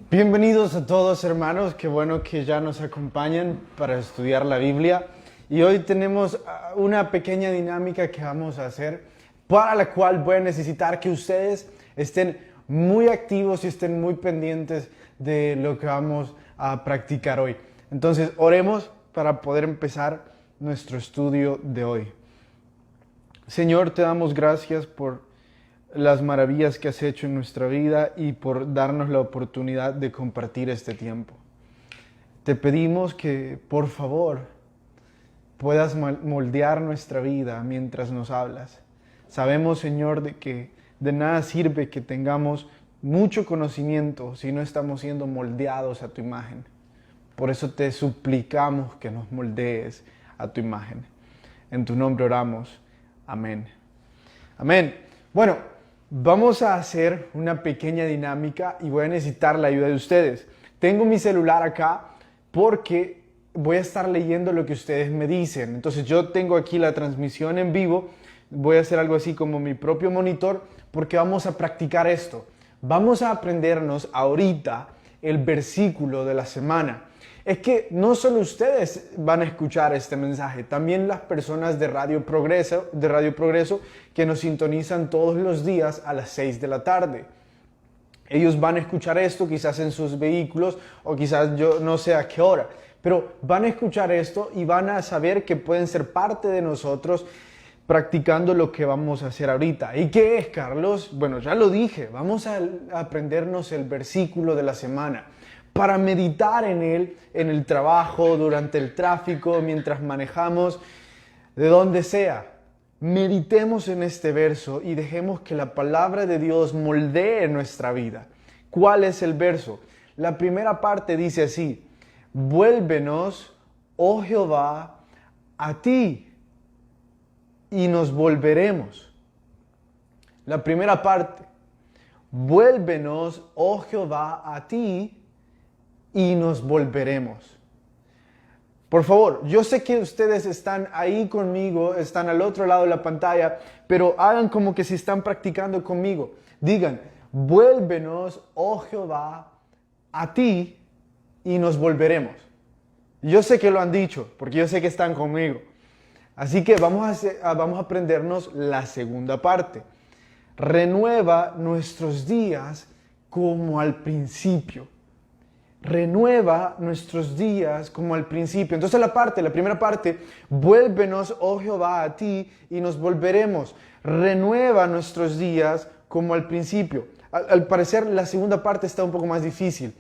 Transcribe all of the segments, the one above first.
Bienvenidos a todos, hermanos, qué bueno que ya nos acompañan para estudiar la Biblia. Y hoy tenemos una pequeña dinámica que vamos a hacer, para la cual voy a necesitar que ustedes estén muy activos y estén muy pendientes de lo que vamos a practicar hoy. Entonces, oremos para poder empezar nuestro estudio de hoy. Señor, te damos gracias por las maravillas que has hecho en nuestra vida y por darnos la oportunidad de compartir este tiempo. Te pedimos que, por favor, puedas moldear nuestra vida mientras nos hablas. Sabemos, Señor, de que de nada sirve que tengamos mucho conocimiento si no estamos siendo moldeados a tu imagen. Por eso te suplicamos que nos moldees a tu imagen. En tu nombre oramos. Amén. Amén. Bueno, vamos a hacer una pequeña dinámica y voy a necesitar la ayuda de ustedes. Tengo mi celular acá porque voy a estar leyendo lo que ustedes me dicen. Entonces yo tengo aquí la transmisión en vivo. Voy a hacer algo así como mi propio monitor porque vamos a practicar esto. Vamos a aprendernos ahorita el versículo de la semana. Es que no solo ustedes van a escuchar este mensaje, también las personas de Radio Progreso que nos sintonizan todos los días a las 6 de la tarde. Ellos van a escuchar esto quizás en sus vehículos o quizás yo no sé a qué hora, pero van a escuchar esto y van a saber que pueden ser parte de nosotros practicando lo que vamos a hacer ahorita. ¿Y qué es, Carlos? Bueno, ya lo dije, vamos a aprendernos el versículo de la semana para meditar en él, en el trabajo, durante el tráfico, mientras manejamos, de donde sea. Meditemos en este verso y dejemos que la palabra de Dios moldee nuestra vida. ¿Cuál es el verso? La primera parte dice así: vuélvenos, oh Jehová, a ti, y nos volveremos. La primera parte: vuélvenos, oh Jehová, a ti, y nos volveremos. Por favor, yo sé que ustedes están ahí conmigo, están al otro lado de la pantalla, pero hagan como que si están practicando conmigo. Digan: vuélvenos, oh Jehová, a ti, y nos volveremos. Yo sé que lo han dicho, porque yo sé que están conmigo. Así que vamos a aprendernos la segunda parte. Renueva nuestros días como al principio. Renueva nuestros días como al principio. Entonces la primera parte, vuélvenos, oh Jehová, a ti, y nos volveremos. Renueva nuestros días como al principio. Al parecer la segunda parte está un poco más difícil.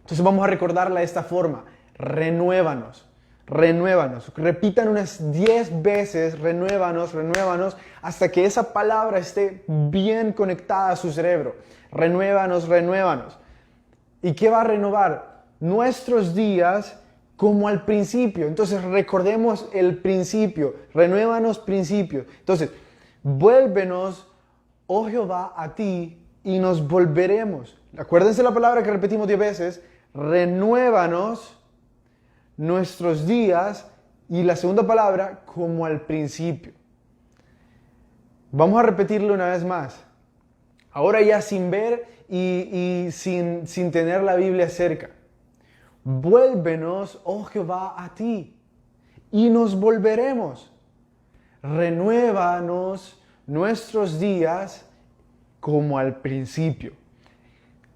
Entonces vamos a recordarla de esta forma: renuévanos. Renuévanos. Repitan unas 10 veces: renuévanos, renuévanos, hasta que esa palabra esté bien conectada a su cerebro. Renuévanos, renuévanos. ¿Y qué va a renovar? Nuestros días como al principio. Entonces recordemos el principio. Renuévanos, principio. Entonces, vuélvenos, oh Jehová, a ti, y nos volveremos. Acuérdense la palabra que repetimos 10 veces: renuévanos nuestros días, y la segunda palabra, como al principio. Vamos a repetirlo una vez más. Ahora ya sin ver y sin tener la Biblia cerca. Vuélvenos, oh Jehová, a ti, y nos volveremos. Renuévanos nuestros días como al principio.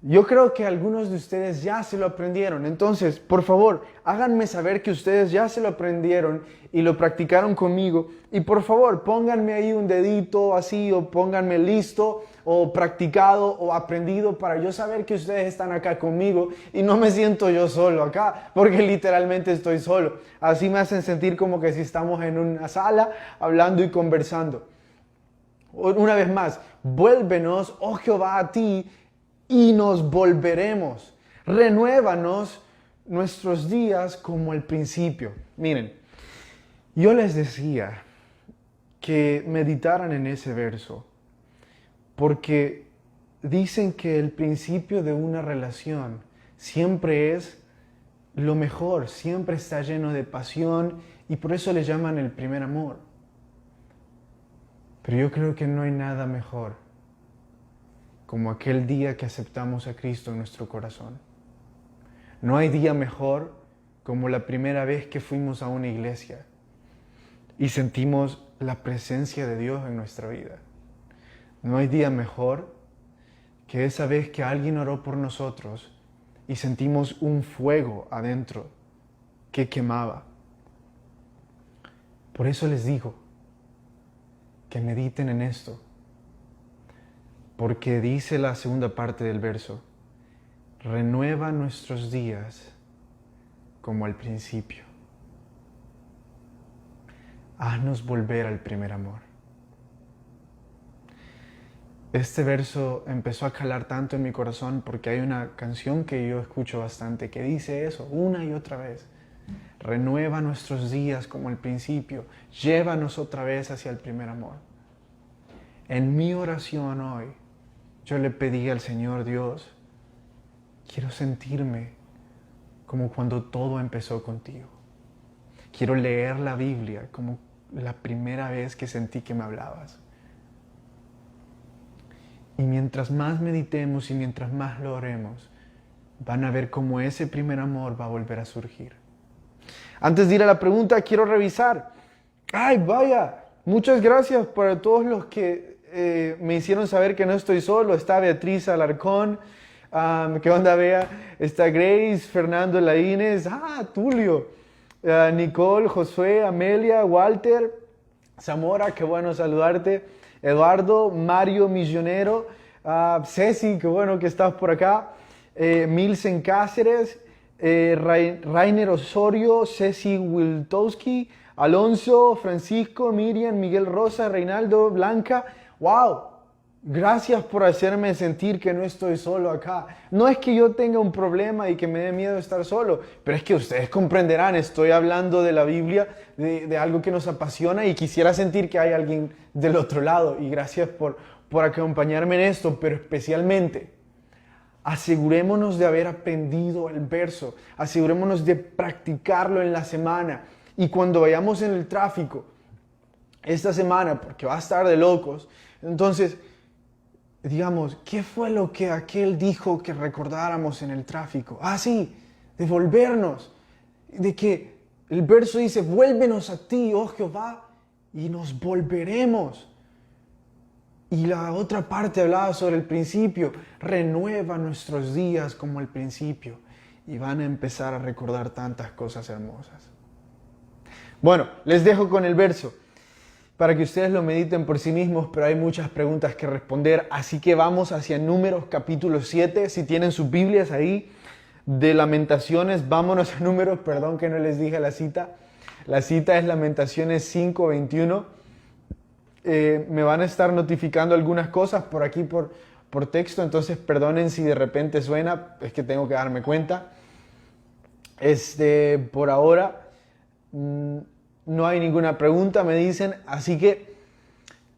Yo creo que algunos de ustedes ya se lo aprendieron. Entonces, por favor, háganme saber que ustedes ya se lo aprendieron y lo practicaron conmigo. Y por favor, pónganme ahí un dedito así, o pónganme listo, o practicado, o aprendido, para yo saber que ustedes están acá conmigo y no me siento yo solo acá, porque literalmente estoy solo. Así me hacen sentir como que si estamos en una sala hablando y conversando. Una vez más: vuélvenos, oh Jehová, a ti, y nos volveremos. Renuévanos nuestros días como al principio. Miren, yo les decía que meditaran en ese verso, porque dicen que el principio de una relación siempre es lo mejor, siempre está lleno de pasión, y por eso le llaman el primer amor. Pero yo creo que no hay nada mejor como aquel día que aceptamos a Cristo en nuestro corazón. No hay día mejor como la primera vez que fuimos a una iglesia y sentimos la presencia de Dios en nuestra vida. No hay día mejor que esa vez que alguien oró por nosotros y sentimos un fuego adentro que quemaba. Por eso les digo que mediten en esto, porque dice la segunda parte del verso, renueva nuestros días como al principio. Haznos volver al primer amor. Este verso empezó a calar tanto en mi corazón porque hay una canción que yo escucho bastante que dice eso una y otra vez. Renueva nuestros días como al principio. Llévanos otra vez hacia el primer amor. En mi oración hoy, yo le pedí al Señor Dios, quiero sentirme como cuando todo empezó contigo. Quiero leer la Biblia como la primera vez que sentí que me hablabas. Y mientras más meditemos y mientras más lo oremos, van a ver cómo ese primer amor va a volver a surgir. Antes de ir a la pregunta, quiero revisar. ¡Ay, vaya! Muchas gracias para todos los que me hicieron saber que no estoy solo. Está Beatriz Alarcón. ¿Qué onda, Bea? Está Grace, Fernando Laínez. Tulio. Nicole, Josué, Amelia, Walter, Zamora, qué bueno saludarte. Eduardo, Mario Millonero, Ceci, qué bueno que estás por acá. Milsen Cáceres, Rainer Osorio, Ceci Wiltowski, Alonso, Francisco, Miriam, Miguel Rosa, Reinaldo, Blanca. ¡Wow! Gracias por hacerme sentir que no estoy solo acá. No es que yo tenga un problema y que me dé miedo estar solo, pero es que ustedes comprenderán, estoy hablando de la Biblia, de algo que nos apasiona y quisiera sentir que hay alguien del otro lado. Y gracias por acompañarme en esto, pero especialmente asegurémonos de haber aprendido el verso, asegurémonos de practicarlo en la semana. Y cuando vayamos en el tráfico, esta semana, porque va a estar de locos, entonces digamos, ¿qué fue lo que aquel dijo que recordáramos en el tráfico? Sí, de volvernos. De que el verso dice, vuélvenos a ti, oh Jehová, y nos volveremos. Y la otra parte hablaba sobre el principio, renueva nuestros días como el principio. Y van a empezar a recordar tantas cosas hermosas. Bueno, les dejo con el verso para que ustedes lo mediten por sí mismos, pero hay muchas preguntas que responder, así que vamos hacia Números capítulo 7, si tienen sus Biblias ahí, de Lamentaciones, vámonos a Números, perdón que no les dije la cita es Lamentaciones 5:21, me van a estar notificando algunas cosas por aquí por texto, entonces perdonen si de repente suena, es que tengo que darme cuenta, por ahora no hay ninguna pregunta, me dicen, así que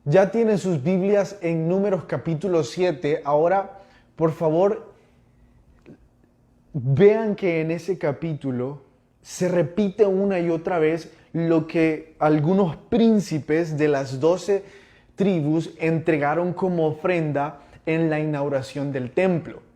ya tienen sus Biblias en Números capítulo 7. Ahora, por favor, vean que en ese capítulo se repite una y otra vez lo que algunos príncipes de las 12 tribus entregaron como ofrenda en la inauguración del templo.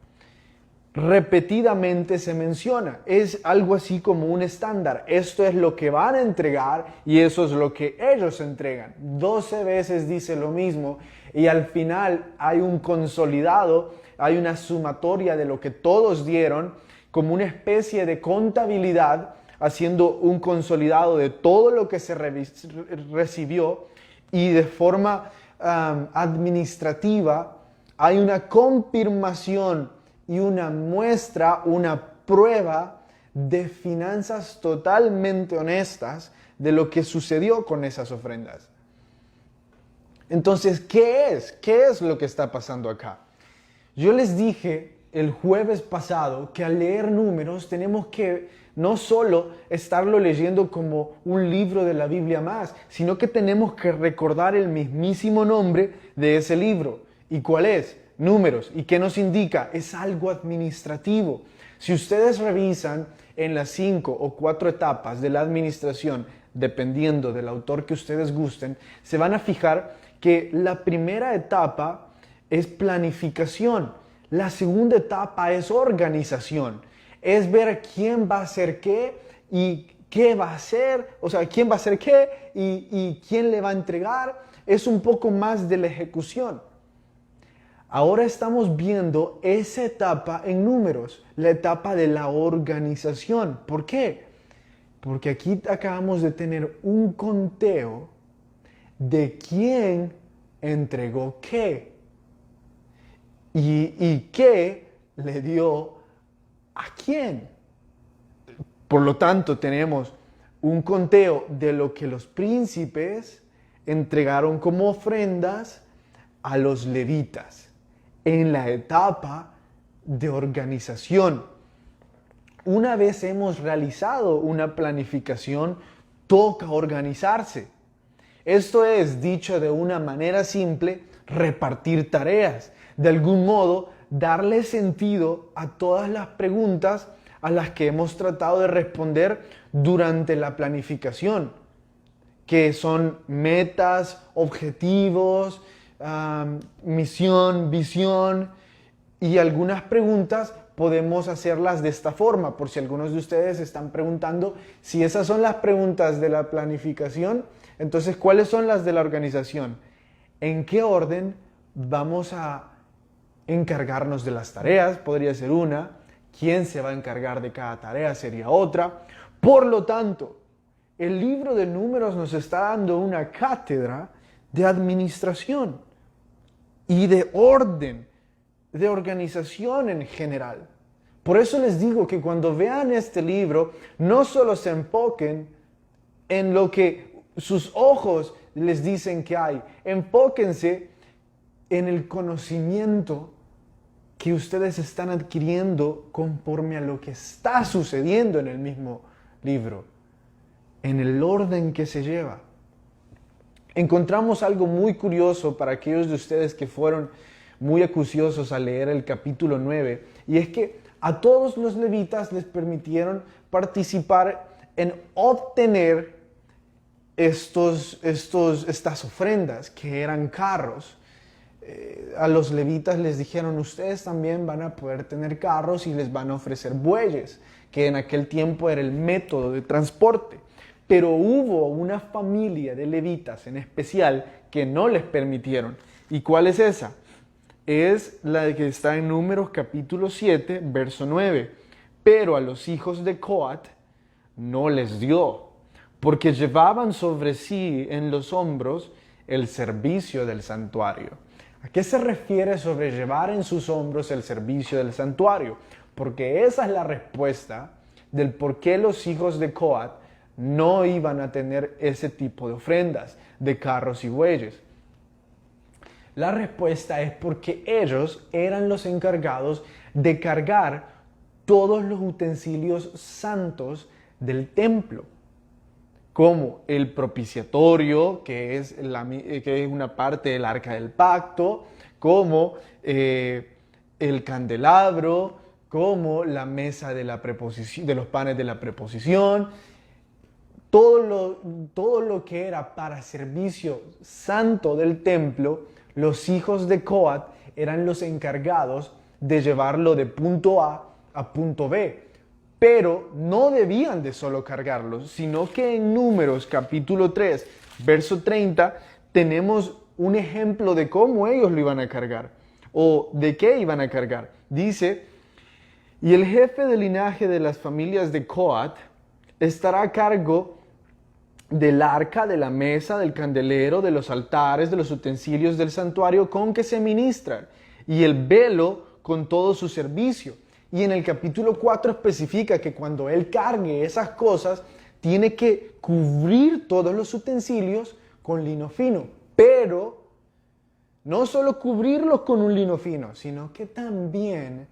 Repetidamente se menciona, es algo así como un estándar. Esto es lo que van a entregar y eso es lo que ellos entregan. 12 veces dice lo mismo y al final hay un consolidado, hay una sumatoria de lo que todos dieron, como una especie de contabilidad, haciendo un consolidado de todo lo que se recibió y de forma administrativa hay una confirmación y una muestra, una prueba de finanzas totalmente honestas de lo que sucedió con esas ofrendas. Entonces, ¿qué es? ¿Qué es lo que está pasando acá? Yo les dije el jueves pasado que al leer Números tenemos que no solo estarlo leyendo como un libro de la Biblia más, sino que tenemos que recordar el mismísimo nombre de ese libro. ¿Y cuál es? Números. ¿Y qué nos indica? Es algo administrativo. Si ustedes revisan en las 5 o 4 etapas de la administración, dependiendo del autor que ustedes gusten, se van a fijar que la primera etapa es planificación. La segunda etapa es organización. Es ver quién va a hacer qué y qué va a hacer, o sea, quién va a hacer qué y quién le va a entregar. Es un poco más de la ejecución. Ahora estamos viendo esa etapa en números, la etapa de la organización. ¿Por qué? Porque aquí acabamos de tener un conteo de quién entregó qué y qué le dio a quién. Por lo tanto, tenemos un conteo de lo que los príncipes entregaron como ofrendas a los levitas en la etapa de organización. Una vez hemos realizado una planificación, toca organizarse. Esto es, dicho de una manera simple, repartir tareas. De algún modo, darle sentido a todas las preguntas a las que hemos tratado de responder durante la planificación, que son metas, objetivos, misión, visión, y algunas preguntas podemos hacerlas de esta forma, por si algunos de ustedes están preguntando si esas son las preguntas de la planificación, entonces ¿cuáles son las de la organización? ¿En qué orden vamos a encargarnos de las tareas? Podría ser una. ¿Quién se va a encargar de cada tarea? Sería otra. Por lo tanto, el libro de Números nos está dando una cátedra de administración y de orden, de organización en general. Por eso les digo que cuando vean este libro, no solo se enfoquen en lo que sus ojos les dicen que hay, enfóquense en el conocimiento que ustedes están adquiriendo conforme a lo que está sucediendo en el mismo libro, en el orden que se lleva. Encontramos algo muy curioso para aquellos de ustedes que fueron muy acuciosos al leer el capítulo 9, y es que a todos los levitas les permitieron participar en obtener estas ofrendas, que eran carros. A los levitas les dijeron, ustedes también van a poder tener carros y les van a ofrecer bueyes, que en aquel tiempo era el método de transporte. Pero hubo una familia de levitas en especial que no les permitieron. ¿Y cuál es esa? Es la que está en Números capítulo 7, verso 9. Pero a los hijos de Coat no les dio, porque llevaban sobre sí en los hombros el servicio del santuario. ¿A qué se refiere sobre llevar en sus hombros el servicio del santuario? Porque esa es la respuesta del por qué los hijos de Coat no iban a tener ese tipo de ofrendas de carros y bueyes. La respuesta es porque ellos eran los encargados de cargar todos los utensilios santos del templo, como el propiciatorio, que es una parte del arca del pacto, como el candelabro, como la mesa de la preposición, de los panes de la preposición, todo lo que era para servicio santo del templo. Los hijos de Coat eran los encargados de llevarlo de punto A a punto B. Pero no debían de solo cargarlos, sino que en Números capítulo 3, verso 30, tenemos un ejemplo de cómo ellos lo iban a cargar o de qué iban a cargar. Dice, y el jefe del linaje de las familias de Coat estará a cargo del arca, de la mesa, del candelero, de los altares, de los utensilios del santuario con que se ministran, y el velo con todo su servicio. Y en el capítulo 4 especifica que cuando él cargue esas cosas, tiene que cubrir todos los utensilios con lino fino. Pero no solo cubrirlos con un lino fino, sino que también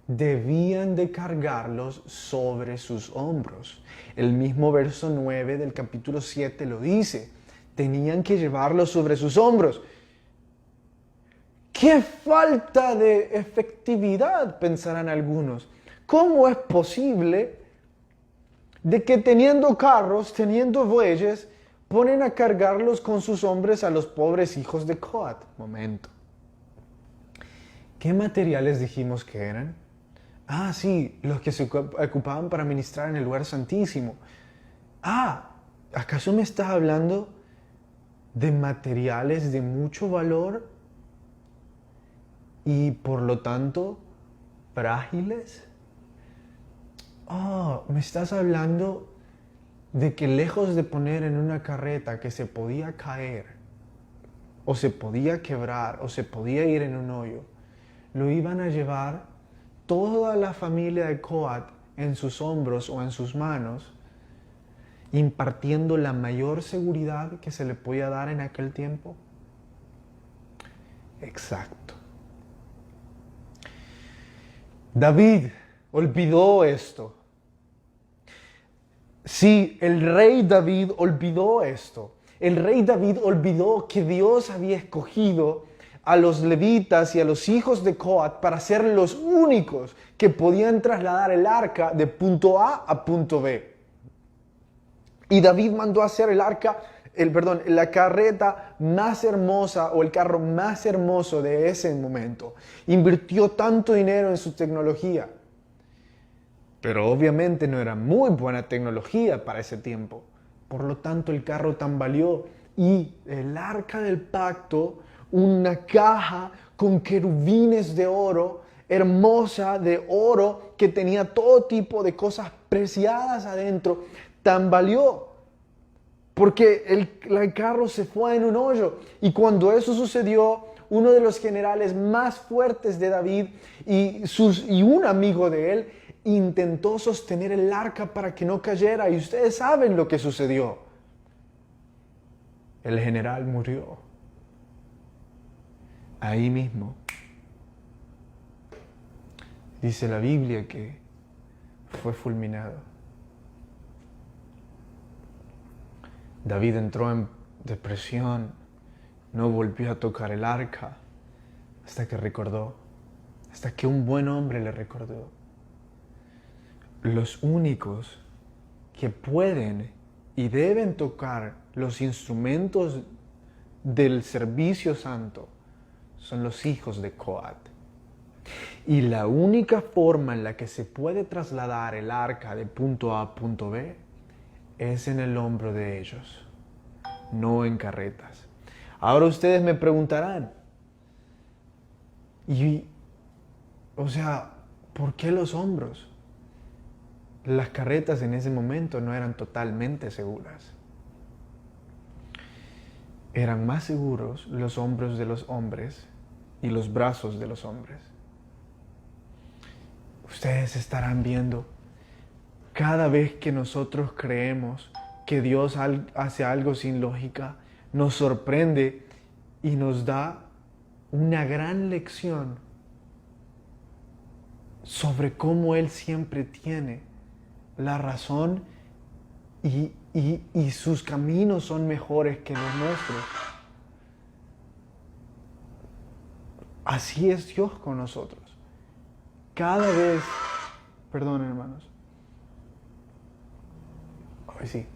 debían de cargarlos sobre sus hombros. El mismo verso 9 del capítulo 7 lo dice. Tenían que llevarlos sobre sus hombros. ¡Qué falta de efectividad!, pensarán algunos. ¿Cómo es posible de que teniendo carros, teniendo bueyes, ponen a cargarlos con sus hombres a los pobres hijos de Coat? Momento. ¿Qué materiales dijimos que eran? Ah, sí, los que se ocupaban para ministrar en el lugar santísimo. Ah, ¿acaso me estás hablando de materiales de mucho valor y por lo tanto frágiles? Oh, me estás hablando de que lejos de poner en una carreta que se podía caer, o se podía quebrar, o se podía ir en un hoyo, lo iban a llevar toda la familia de Coat en sus hombros o en sus manos, impartiendo la mayor seguridad que se le podía dar en aquel tiempo. Exacto. David olvidó esto. Sí, el rey David olvidó esto. El rey David olvidó que Dios había escogido a los levitas y a los hijos de Coat para ser los únicos que podían trasladar el arca de punto A a punto B. Y David mandó a hacer la carreta más hermosa o el carro más hermoso de ese momento. Invirtió tanto dinero en su tecnología. Pero obviamente no era muy buena tecnología para ese tiempo. Por lo tanto, el carro tambaleó y el arca del pacto, una caja con querubines de oro, hermosa de oro, que tenía todo tipo de cosas preciadas adentro, tambaleó. Porque el carro se fue en un hoyo. Y cuando eso sucedió, uno de los generales más fuertes de David y un amigo de él intentó sostener el arca para que no cayera, y ustedes saben lo que sucedió. El general murió. Ahí mismo. Dice la Biblia que fue fulminado. David entró en depresión, no volvió a tocar el arca hasta que un buen hombre le recordó. Los únicos que pueden y deben tocar los instrumentos del servicio santo son los hijos de Coat. Y la única forma en la que se puede trasladar el arca de punto A a punto B es en el hombro de ellos, no en carretas. Ahora ustedes me preguntarán, ¿por qué los hombros? Las carretas en ese momento no eran totalmente seguras. Eran más seguros los hombros de los hombres y los brazos de los hombres. Ustedes estarán viendo, cada vez que nosotros creemos que Dios hace algo sin lógica, nos sorprende y nos da una gran lección sobre cómo Él siempre tiene la razón y sus caminos son mejores que los nuestros. Así es Dios con nosotros. Cada vez, perdón hermanos, hoy sí,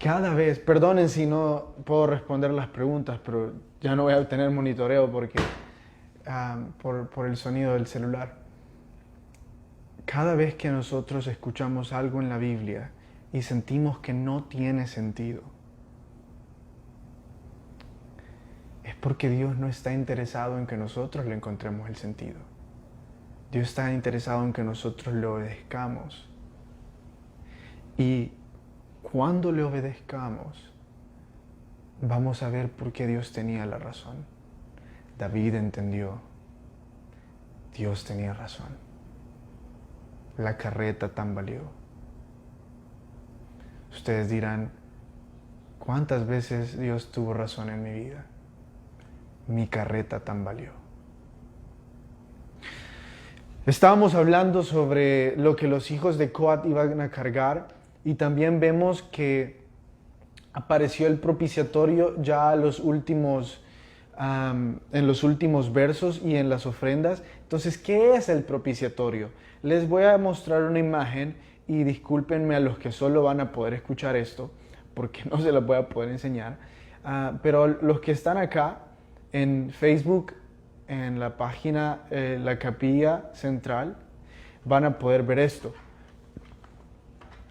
cada vez, perdonen si no puedo responder las preguntas, pero ya no voy a tener monitoreo porque por el sonido del celular. Cada vez que nosotros escuchamos algo en la Biblia y sentimos que no tiene sentido, es porque Dios no está interesado en que nosotros le encontremos el sentido. Dios está interesado en que nosotros le obedezcamos. Y cuando le obedezcamos, vamos a ver por qué Dios tenía la razón. David entendió, Dios tenía razón. La carreta tambaleó. Ustedes dirán, ¿cuántas veces Dios tuvo razón en mi vida? Mi carreta tambaleó. Estábamos hablando sobre lo que los hijos de Coat iban a cargar y también vemos que apareció el propiciatorio ya en los últimos versos y en las ofrendas. Entonces, ¿qué es el propiciatorio? Les voy a mostrar una imagen y discúlpenme a los que solo van a poder escuchar esto porque no se las voy a poder enseñar. Pero los que están acá en Facebook en la página, la capilla central, van a poder ver esto.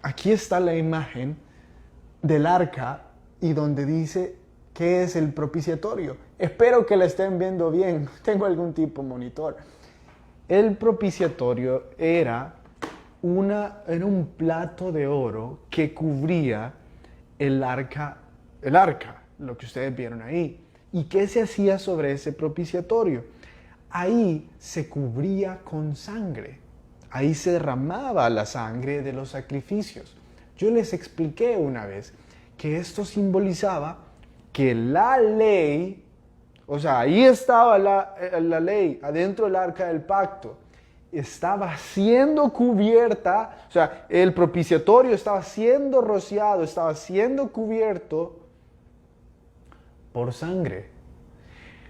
Aquí está la imagen del arca y donde dice qué es el propiciatorio. Espero que la estén viendo bien. Tengo algún tipo de monitor. El propiciatorio era un plato de oro que cubría el arca, lo que ustedes vieron ahí. ¿Y qué se hacía sobre ese propiciatorio? Ahí se cubría con sangre. Ahí se derramaba la sangre de los sacrificios. Yo les expliqué una vez que esto simbolizaba que la ley, o sea, ahí estaba la ley, adentro del arca del pacto, estaba siendo cubierta, o sea, el propiciatorio estaba siendo rociado, estaba siendo cubierto por sangre.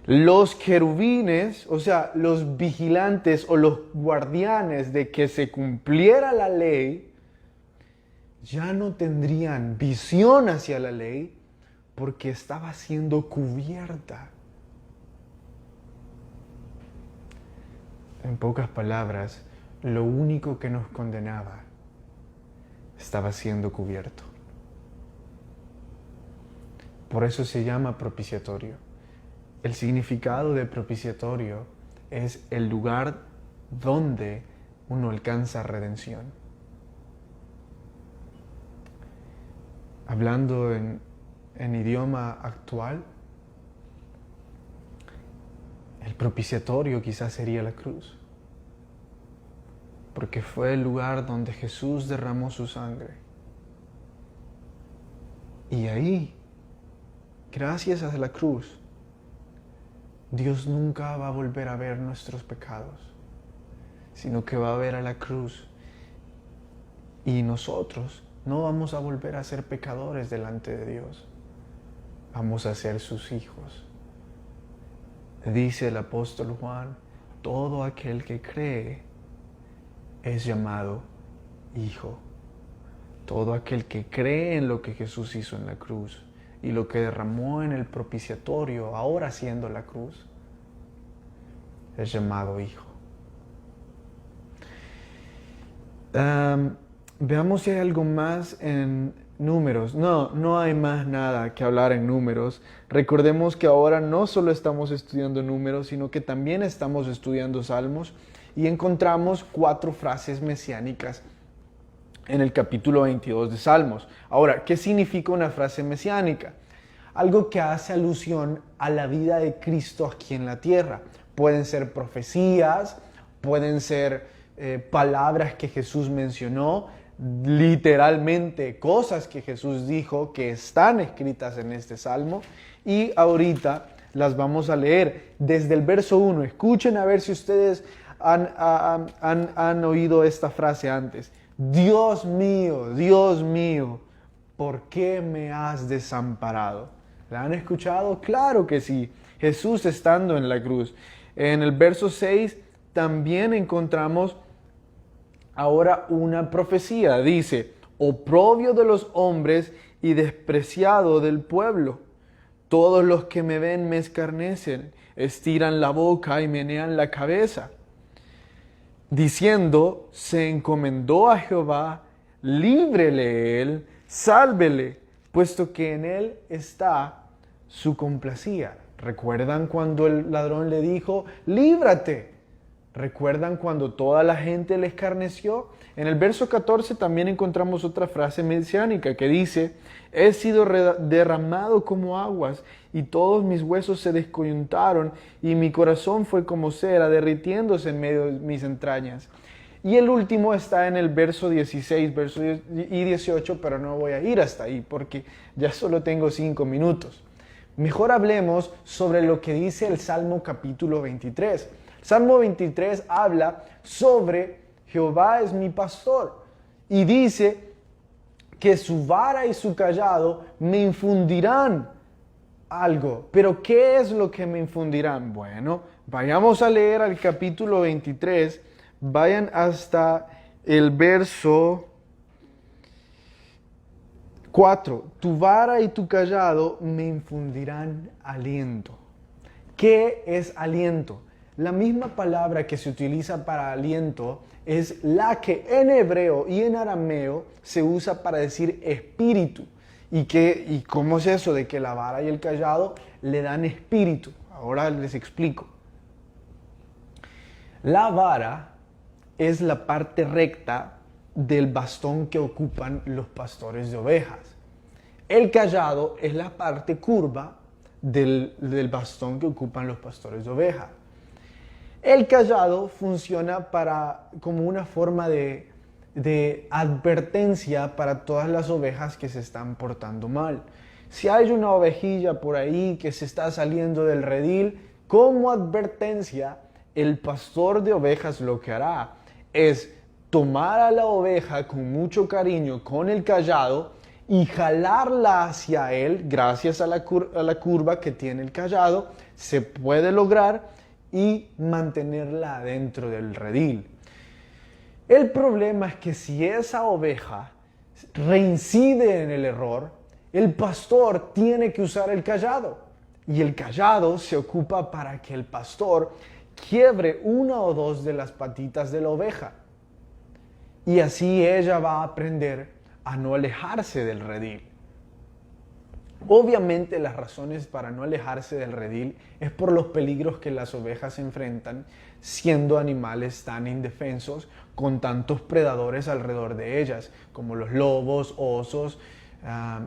Los querubines, o sea, los vigilantes o los guardianes de que se cumpliera la ley, ya no tendrían visión hacia la ley porque estaba siendo cubierta. En pocas palabras, lo único que nos condenaba estaba siendo cubierto. Por eso se llama propiciatorio. El significado de propiciatorio es el lugar donde uno alcanza redención. Hablando en idioma actual, el propiciatorio quizás sería la cruz, porque fue el lugar donde Jesús derramó su sangre. Y ahí, gracias a la cruz, Dios nunca va a volver a ver nuestros pecados, sino que va a ver a la cruz. Y nosotros no vamos a volver a ser pecadores delante de Dios. Vamos a ser sus hijos. Dice el apóstol Juan, todo aquel que cree es llamado hijo. Todo aquel que cree en lo que Jesús hizo en la cruz y lo que derramó en el propiciatorio, ahora siendo la cruz, es llamado hijo. Veamos si hay algo más en Números. No hay más nada que hablar en Números. Recordemos que ahora no solo estamos estudiando Números, sino que también estamos estudiando Salmos y encontramos 4 frases mesiánicas en el capítulo 22 de Salmos. Ahora, ¿qué significa una frase mesiánica? Algo que hace alusión a la vida de Cristo aquí en la tierra. Pueden ser profecías, pueden ser palabras que Jesús mencionó, literalmente cosas que Jesús dijo que están escritas en este salmo, y ahorita las vamos a leer desde el verso 1. Escuchen a ver si ustedes han oído esta frase antes. Dios mío, ¿por qué me has desamparado? ¿La han escuchado? Claro que sí. Jesús estando en la cruz. En el verso 6 también encontramos ahora una profecía. Dice, oprobio de los hombres y despreciado del pueblo. Todos los que me ven me escarnecen, estiran la boca y menean la cabeza. Diciendo, se encomendó a Jehová, líbrele él, sálvele, puesto que en él está su complacía. ¿Recuerdan cuando el ladrón le dijo, líbrate? ¿Recuerdan cuando toda la gente le escarneció? En el verso 14 también encontramos otra frase mesiánica que dice, he sido derramado como aguas y todos mis huesos se descoyuntaron y mi corazón fue como cera derritiéndose en medio de mis entrañas. Y el último está en el verso 16 y 18, pero no voy a ir hasta ahí porque ya solo tengo 5 minutos. Mejor hablemos sobre lo que dice el Salmo capítulo 23. Salmo 23 habla sobre Jehová es mi pastor y dice que su vara y su cayado me infundirán algo. Pero ¿qué es lo que me infundirán? Bueno, vayamos a leer al capítulo 23, vayan hasta el verso 4. Tu vara y tu cayado me infundirán aliento. ¿Qué es aliento? La misma palabra que se utiliza para aliento es la que en hebreo y en arameo se usa para decir espíritu. ¿Y cómo es eso de que la vara y el cayado le dan espíritu? Ahora les explico. La vara es la parte recta del bastón que ocupan los pastores de ovejas. El cayado es la parte curva del bastón que ocupan los pastores de ovejas. El cayado funciona como una forma de advertencia para todas las ovejas que se están portando mal. Si hay una ovejilla por ahí que se está saliendo del redil, como advertencia, el pastor de ovejas lo que hará es tomar a la oveja con mucho cariño con el cayado y jalarla hacia él. Gracias a la curva que tiene el cayado, se puede lograr y mantenerla dentro del redil. El problema es que si esa oveja reincide en el error, el pastor tiene que usar el cayado. Y el cayado se ocupa para que el pastor quiebre una o dos de las patitas de la oveja. Y así ella va a aprender a no alejarse del redil. Obviamente las razones para no alejarse del redil es por los peligros que las ovejas enfrentan siendo animales tan indefensos con tantos predadores alrededor de ellas, como los lobos, osos,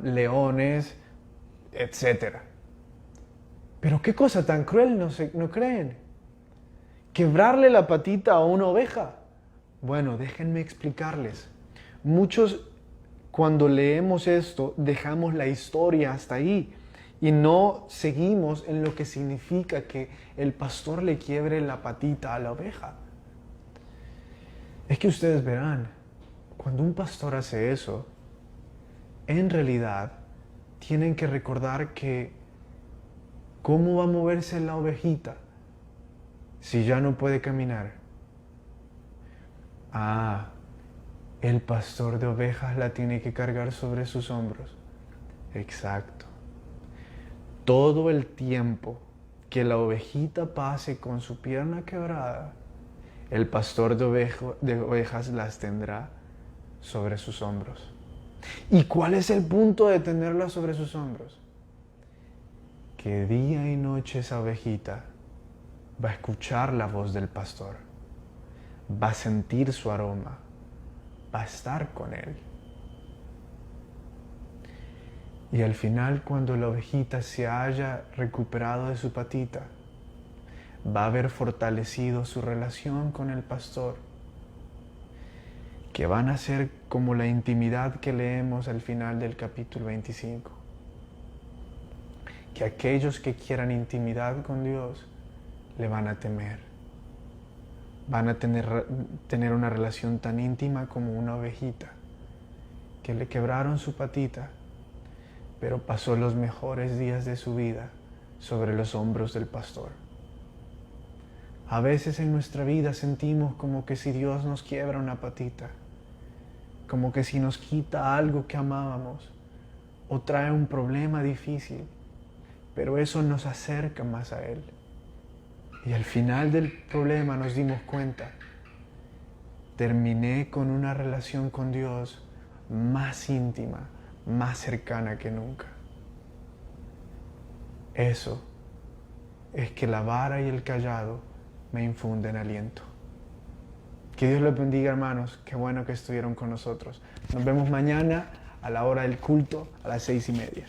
leones, etc. Pero qué cosa tan cruel, ¿no creen? ¿Quebrarle la patita a una oveja? Bueno, déjenme explicarles. Muchos, cuando leemos esto, dejamos la historia hasta ahí y no seguimos en lo que significa que el pastor le quiebre la patita a la oveja. Es que ustedes verán, cuando un pastor hace eso, en realidad tienen que recordar que ¿cómo va a moverse la ovejita si ya no puede caminar? El pastor de ovejas la tiene que cargar sobre sus hombros. Exacto. Todo el tiempo que la ovejita pase con su pierna quebrada, el pastor de ovejas las tendrá sobre sus hombros. ¿Y cuál es el punto de tenerlas sobre sus hombros? Que día y noche esa ovejita va a escuchar la voz del pastor, va a sentir su aroma, va a estar con él. Y al final, cuando la ovejita se haya recuperado de su patita, va a haber fortalecido su relación con el pastor, que van a ser como la intimidad que leemos al final del capítulo 25. Que aquellos que quieran intimidad con Dios le van a temer. Van a tener una relación tan íntima como una ovejita que le quebraron su patita, pero pasó los mejores días de su vida sobre los hombros del pastor. A veces en nuestra vida sentimos como que si Dios nos quiebra una patita, como que si nos quita algo que amábamos o trae un problema difícil, pero eso nos acerca más a Él. Y al final del problema nos dimos cuenta, terminé con una relación con Dios más íntima, más cercana que nunca. Eso es que la vara y el cayado me infunden aliento. Que Dios los bendiga, hermanos. Qué bueno que estuvieron con nosotros. Nos vemos mañana a la hora del culto a las 6:30.